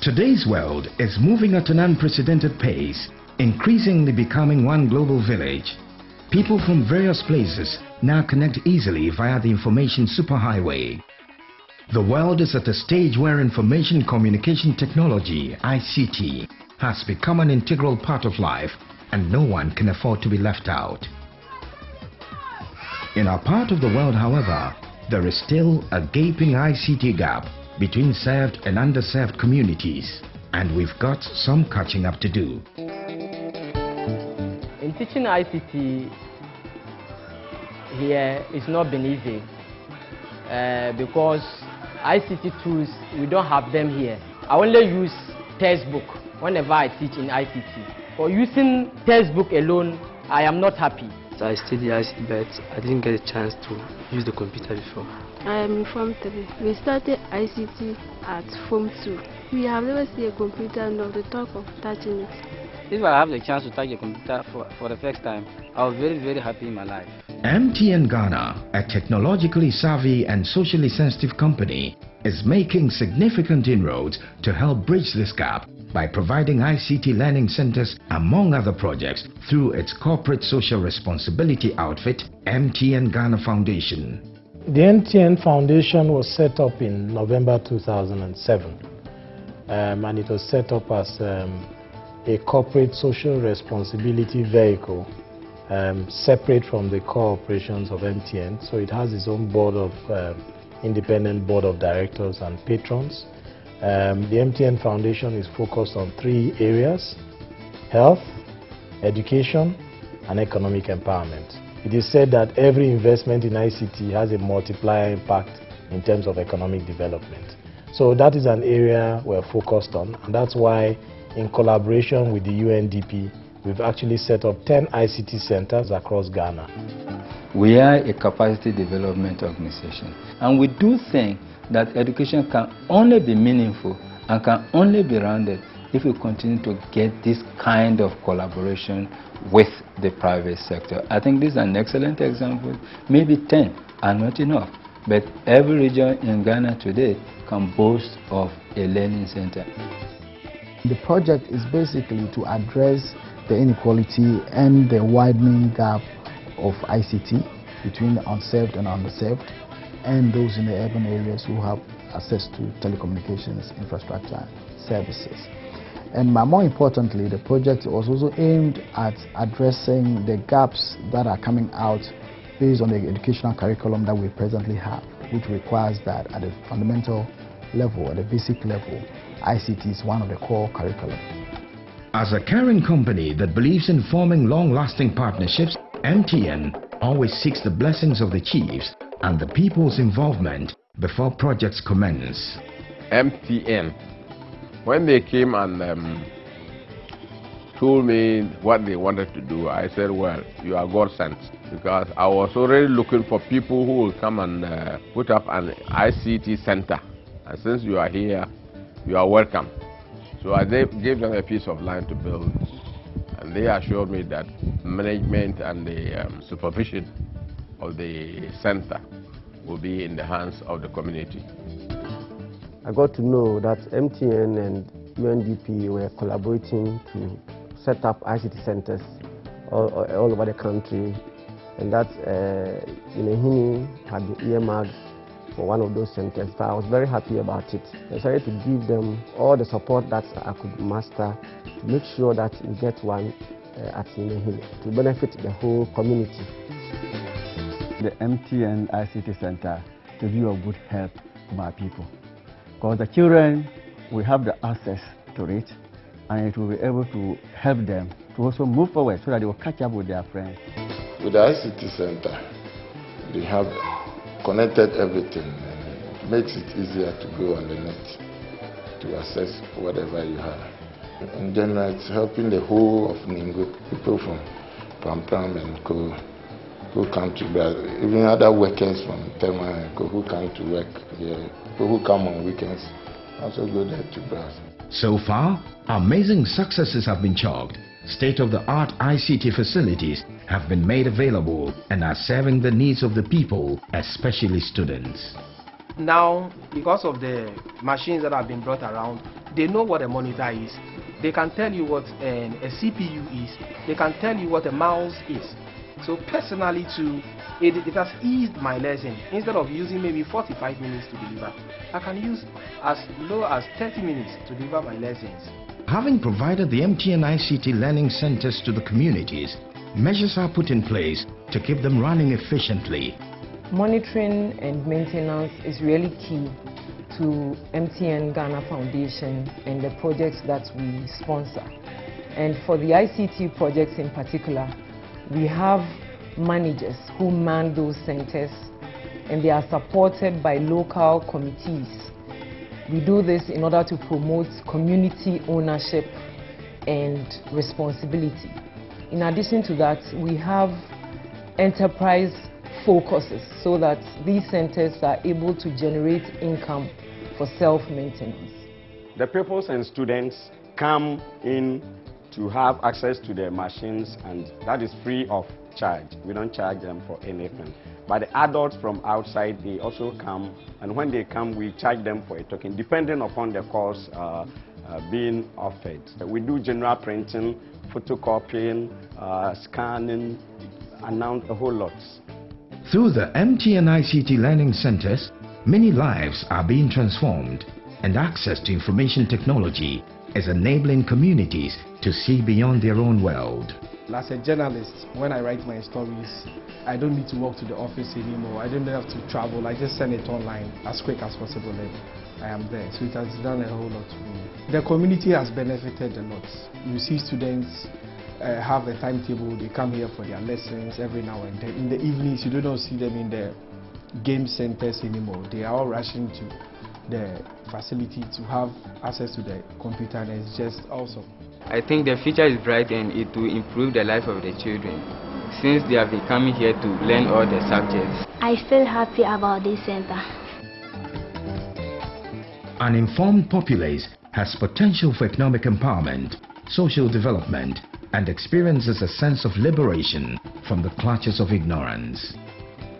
Today's world is moving at an unprecedented pace, increasingly becoming one global village. People from various places now connect easily via the information superhighway. The world is at a stage where information communication technology, ICT, has become an integral part of life, and no one can afford to be left out. In our part of the world, however, there is still a gaping ICT gap between served and underserved communities, and we've got some catching up to do. In teaching ICT here, it's not been easy because ICT tools, we don't have them here. I only use textbook whenever I teach in ICT. For using textbook alone, I am not happy. I studied ICT, but I didn't get a chance to use the computer before. I am in Form 3. We started ICT at Form 2. We have never seen a computer nor the talk of touching it. If I have the chance to touch a computer for the first time, I was very happy in my life. MTN Ghana, a technologically savvy and socially sensitive company, is making significant inroads to help bridge this gap by providing ICT learning centers among other projects through its corporate social responsibility outfit, MTN Ghana Foundation. The MTN Foundation was set up in November 2007 and it was set up as a corporate social responsibility vehicle separate from the core operations of MTN. So it has its own board of independent board of directors and patrons. The MTN Foundation is focused on 3 areas: health, education, and economic empowerment. It is said that every investment in ICT has a multiplier impact in terms of economic development. So that is an area we're focused on, and that's why in collaboration with the UNDP, we've actually set up 10 ICT centers across Ghana. We are a capacity development organization, and we do think that education can only be meaningful and can only be rounded if we continue to get this kind of collaboration with the private sector. I think this is an excellent example. Maybe 10 are not enough, but every region in Ghana today can boast of a learning center. The project is basically to address the inequality and the widening gap of ICT between the unserved and underserved, and those in the urban areas who have access to telecommunications infrastructure services. And more importantly, the project was also aimed at addressing the gaps that are coming out based on the educational curriculum that we presently have, which requires that at a fundamental level, at a basic level, ICT is one of the core curriculum. As a caring company that believes in forming long-lasting partnerships, MTN always seeks the blessings of the chiefs and the people's involvement before projects commence. MTN, when they came and told me what they wanted to do, I said, well, you are God sent, because I was already looking for people who will come and put up an ICT center. And since you are here, you are welcome. So I gave them a piece of land to build, and they assured me that management and the supervision of the center will be in the hands of the community. I got to know that MTN and UNDP were collaborating to set up ICT centers all over the country, and that Enriching had been earmarked for one of those centers. So I was very happy about it. I decided to give them all the support that I could muster to make sure that we get one at Enriching to benefit the whole community. The MTN ICT Center to be of good help to my people, because the children will have the access to it, and it will be able to help them to also move forward so that they will catch up with their friends. With the ICT Center, they have connected everything, and it makes it easier to go on the net to access whatever you have. In general, it's helping the whole of Ningo, people from Pram and Co, who come to Brazil, even other workers from Tema and Co who come to work here, people who come on weekends also go there to Brazil. So far, amazing successes have been chalked. State-of-the-art ICT facilities have been made available and are serving the needs of the people, especially students. Now, because of the machines that have been brought around, They know what a monitor is. They can tell you what a CPU is. They can tell you what a mouse is. So personally too, it has eased my lesson. Instead of using maybe 45 minutes to deliver, I can use as low as 30 minutes to deliver my lessons. Having provided the MTN ICT learning centers to the communities, measures are put in place to keep them running efficiently. Monitoring and maintenance is really key to MTN Ghana Foundation and the projects that we sponsor. And for the ICT projects in particular, we have managers who man those centers, and they are supported by local committees. We do this in order to promote community ownership and responsibility. In addition to that, we have enterprise focuses so that these centers are able to generate income for self-maintenance. The pupils and students come in to have access to the machines, and that is free of charge. We don't charge them for anything. But the adults from outside, they also come, and when they come, we charge them for a token, depending upon the course being offered. We do general printing, photocopying, scanning, and a whole lot. Through the MTN ICT learning centers, many lives are being transformed, and access to information technology is enabling communities to see beyond their own world. As a journalist, when I write my stories, I don't need to walk to the office anymore. I don't have to travel. I just send it online as quick as possible and I am there. So it has done a whole lot for me. The community has benefited a lot. You see students have a timetable. They come here for their lessons every now and then. In the evenings, you don't see them in the game centers anymore. They are all rushing to the facility to have access to the computer, and it's just awesome. I think the future is bright and it will improve the life of the children since they have been coming here to learn all the subjects. I feel happy about this center. An informed populace has potential for economic empowerment, social development, and experiences a sense of liberation from the clutches of ignorance.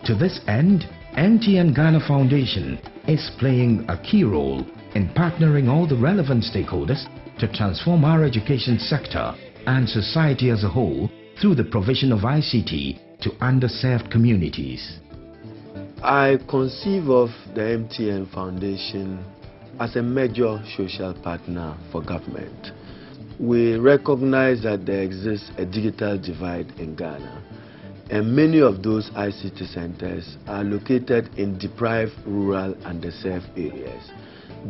To this end, MTN Ghana Foundation is playing a key role in partnering all the relevant stakeholders to transform our education sector and society as a whole through the provision of ICT to underserved communities. I conceive of the MTN Foundation as a major social partner for government. We recognize that there exists a digital divide in Ghana, and many of those ICT centers are located in deprived, rural, and underserved areas.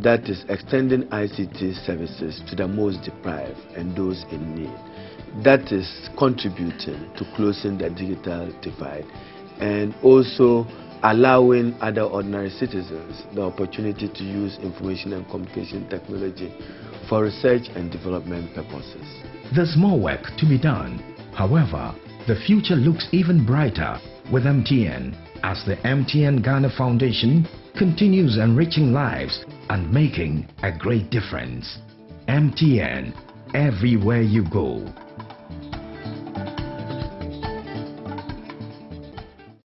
That is extending ICT services to the most deprived and those in need. That is contributing to closing the digital divide and also allowing other ordinary citizens the opportunity to use information and communication technology for research and development purposes. There's more work to be done. However, the future looks even brighter with MTN as the MTN Ghana Foundation continues enriching lives and making a great difference. MTN, everywhere you go.